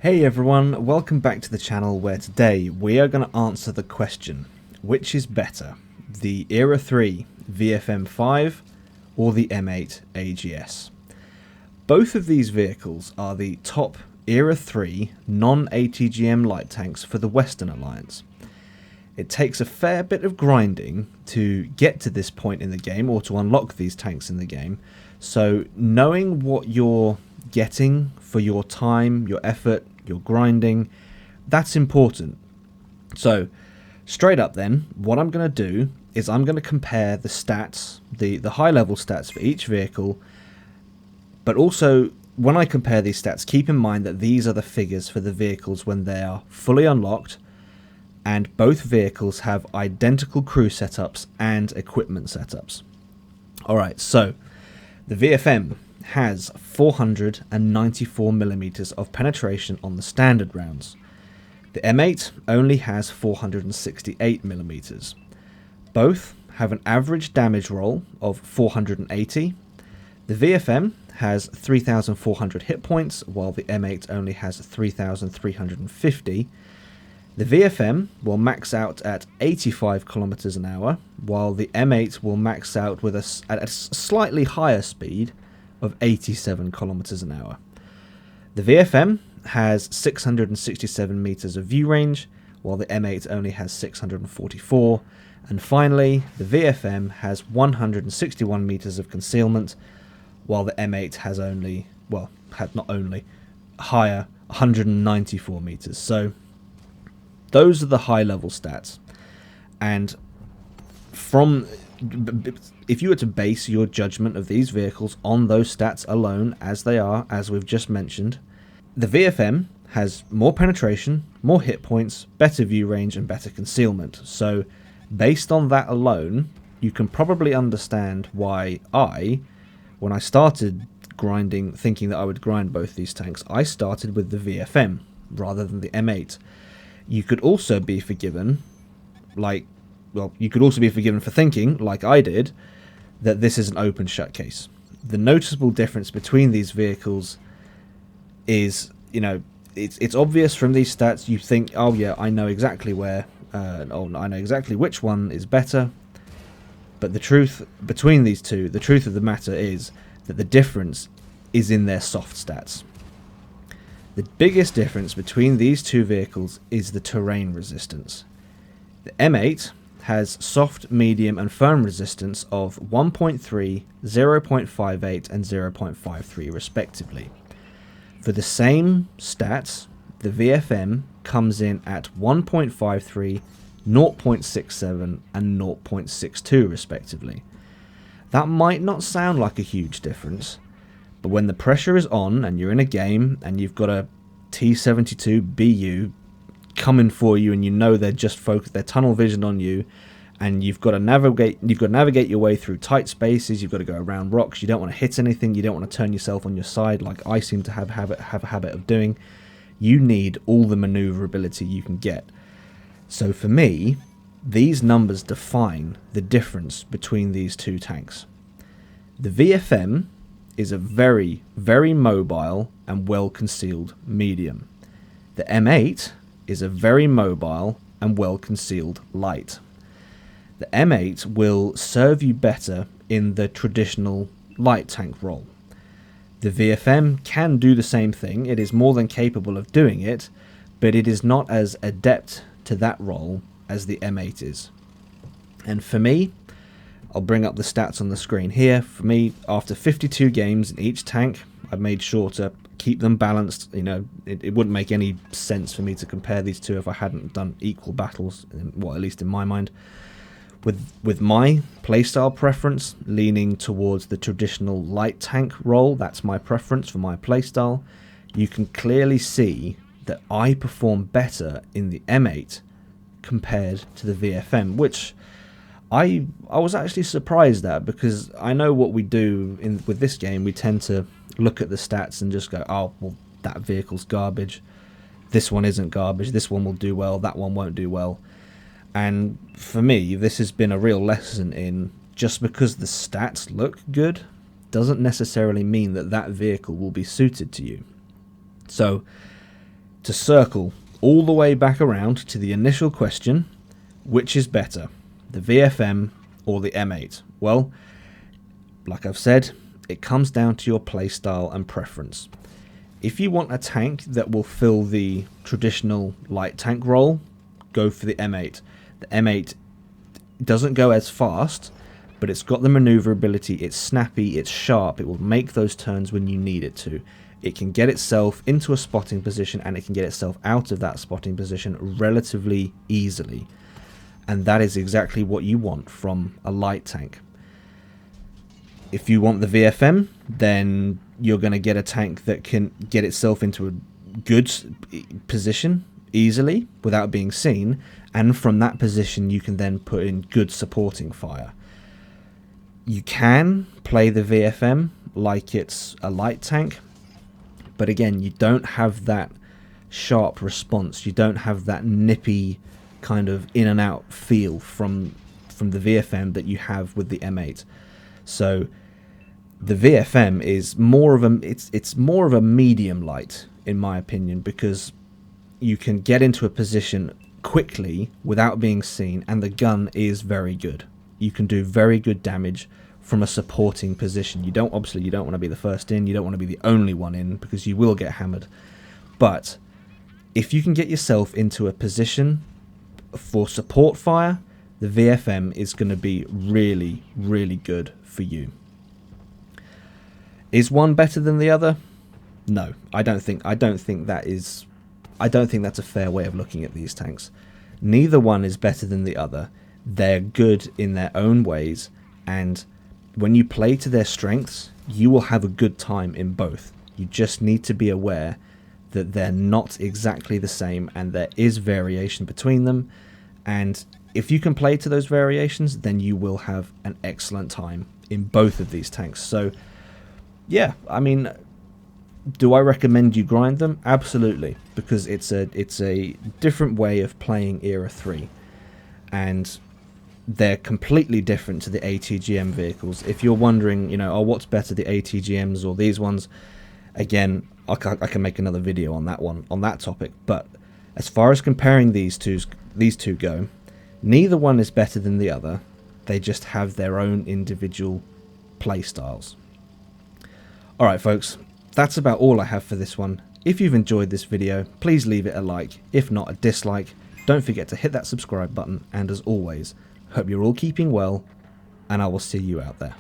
Hey everyone, welcome back to the channel where today we are going to answer the question, which is better, the Era 3 VFM 5 or the M8 AGS? Both of these vehicles are the top Era 3 non-ATGM light tanks for the Western Alliance. It takes a fair bit of grinding to get to this point in the game or to unlock these tanks in the game, so knowing what you're getting for your time, your effort, your grinding, that's important. So straight up then, what I'm going to do is I'm going to compare the stats, the high level stats for each vehicle, but also when I compare these stats, keep in mind that these are the figures for the vehicles when they are fully unlocked, and both vehicles have identical crew setups and equipment setups. Alright, so the VFM has 494mm of penetration on the standard rounds. The M8 only has 468mm. Both have an average damage roll of 480. The VFM has 3,400 hit points, while the M8 only has 3,350. The VFM will max out at 85 kilometers an hour, while the M8 will max out with at a slightly higher speed of 87 kilometers an hour. The VFM has 667 meters of view range, while the M8 only has 644. And finally, the VFM has 161 meters of concealment, while the M8 has higher 194 meters. So those are the high level stats. And if you were to base your judgment of these vehicles on those stats alone, as they are, as we've just mentioned, the VFM has more penetration, more hit points, better view range, and better concealment. So based on that alone, you can probably understand why when I started grinding, thinking that I would grind both these tanks, I started with the VFM rather than the M8. You could also be forgiven, for thinking, like I did, that this is an open shut case. The noticeable difference between these vehicles is, it's obvious from these stats. You think, oh yeah, I know exactly I know exactly which one is better. But the truth between these two, the truth of the matter is that the difference is in their soft stats. The biggest difference between these two vehicles is the terrain resistance. The M8 has soft, medium, and firm resistance of 1.3, 0.58, and 0.53 respectively. For the same stats, the VFM comes in at 1.53, 0.67, and 0.62 respectively. That might not sound like a huge difference, but when the pressure is on and you're in a game and you've got a T-72 BU coming for you, and they're just focused, they're tunnel vision on you, and you've got to navigate your way through tight spaces, you've got to go around rocks, you don't want to hit anything, you don't want to turn yourself on your side like I seem to have a habit of doing. You need all the maneuverability you can get. So for me, these numbers define the difference between these two tanks. The VFM is a very, very mobile and well-concealed medium. The M8 is a very mobile and well-concealed light. The M8 will serve you better in the traditional light tank role. The VFM can do the same thing, it is more than capable of doing it, but it is not as adept to that role as the M8 is. And for me, I'll bring up the stats on the screen here. For me, after 52 games in each tank, I've made sure to keep them balanced. It wouldn't make any sense for me to compare these two if I hadn't done equal battles, well, at least in my mind. With my playstyle preference leaning towards the traditional light tank role, that's my preference for my playstyle, you can clearly see that I perform better in the M8 compared to the VFM, which I was actually surprised at, because I know what we do with this game. We tend to look at the stats and just go, oh, well, that vehicle's garbage, this one isn't garbage, this one will do well, that one won't do well. And for me, this has been a real lesson in, just because the stats look good doesn't necessarily mean that that vehicle will be suited to you. So to circle all the way back around to the initial question, which is better, the VFM or the M8? Well, like I've said, it comes down to your playstyle and preference. If you want a tank that will fill the traditional light tank role, go for the M8. The M8 doesn't go as fast, but it's got the maneuverability, it's snappy, it's sharp, it will make those turns when you need it to. It can get itself into a spotting position and it can get itself out of that spotting position relatively easily. And that is exactly what you want from a light tank. If you want the VFM, then you're going to get a tank that can get itself into a good position easily without being seen, and from that position you can then put in good supporting fire. You can play the VFM like it's a light tank, but again, you don't have that sharp response, you don't have that nippy kind of in and out feel from the VFM that you have with the M8. So the VFM is more of it's more of a medium light in my opinion, because you can get into a position quickly without being seen, and the gun is very good. You can do very good damage from a supporting position. You don't want to be the first in, you don't want to be the only one in, because you will get hammered. But if you can get yourself into a position for support fire, the VFM is going to be really, really good for you. Is one better than the other? No, I don't think that's a fair way of looking at these tanks. Neither one is better than the other. They're good in their own ways, and when you play to their strengths, you will have a good time in both. You just need to be aware that they're not exactly the same, and there is variation between them, and if you can play to those variations, then you will have an excellent time in both of these tanks. So yeah, I mean, do I recommend you grind them? Absolutely, because it's a different way of playing Era 3, and they're completely different to the ATGM vehicles. If you're wondering, you know, oh, what's better, the ATGMs or these ones? Again, I can make another video on that topic. But as far as comparing these two go, neither one is better than the other. They just have their own individual play styles. All right, folks, that's about all I have for this one. If you've enjoyed this video, please leave it a like. If not, a dislike. Don't forget to hit that subscribe button. And as always, hope you're all keeping well, and I will see you out there.